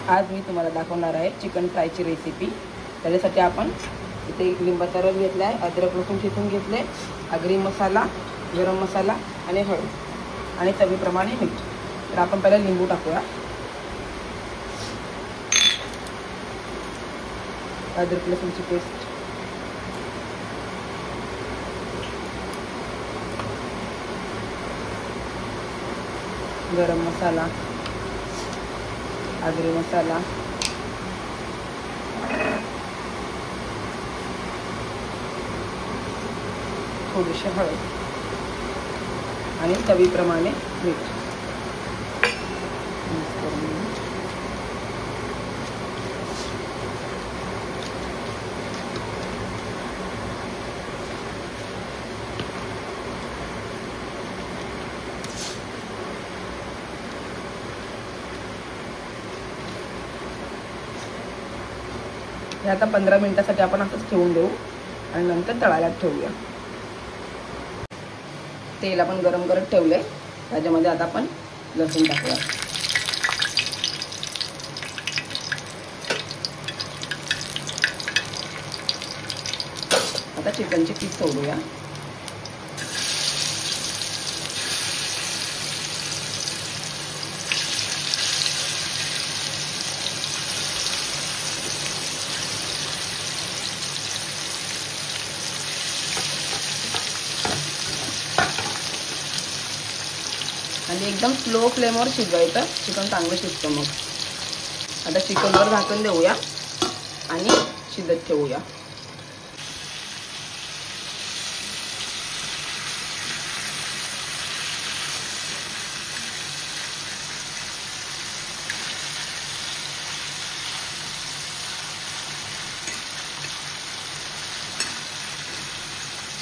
आज मी तुम्हाला दाखवणार आहे चिकन फ्रायची रेसिपी। त्याच्यासाठी आपण इथे लिंबाचा रस घेतला आहे, अद्रक लसूण ठेचून घेतले, आगरी मसाला, गरम मसाला आणि हळद आणि चवीप्रमाणे मीठ। तर आपण पहिला लिंबू टाकूया। अद्रक लसूणची पेस्ट, गरम मसाला, आगरी मसाला, थोडीशी हळद आणि चवीप्रमाणे मीठ। हे आता 15 मिनिटासाठी आपण असंच ठेवून देऊ आणि नंतर तळायला ठेवूया। तेल आपण गरम करत ठेवले, त्याच्यामध्ये आता आपण लसूण टाकूया। आता चिकनचे पीस सोडूया। आणि एकदम स्लो फ्लेमवर शिजवायचं, चिकन चांगलं शिजतं। मग आता चिकनवर झाकण देऊया आणि शिजत ठेवूया।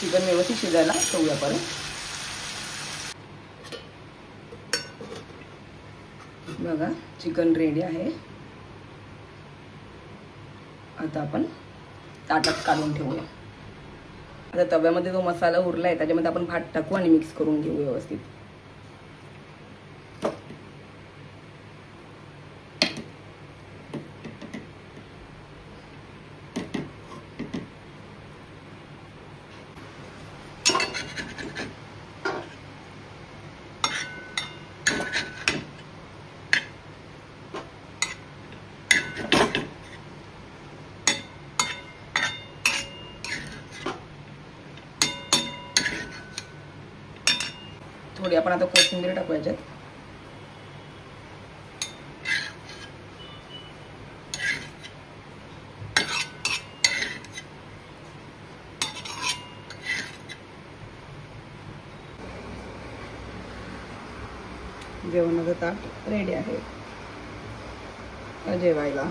चिकन व्यवस्थित शिजायला ठेवूया परत। बघा चिकन रेडी आहे। आता आपण ताटात काढून ठेवूया। आता तव्यामध्ये जो मसाला उरला आहे त्याच्यामध्ये आपण भात टाकू आणि मिक्स करून घेऊ व्यवस्थित। थोडी आपण आता कोथिंबीर टाकू याच्यात। जेवणाचं ताट रेडी आहे, जेवायला।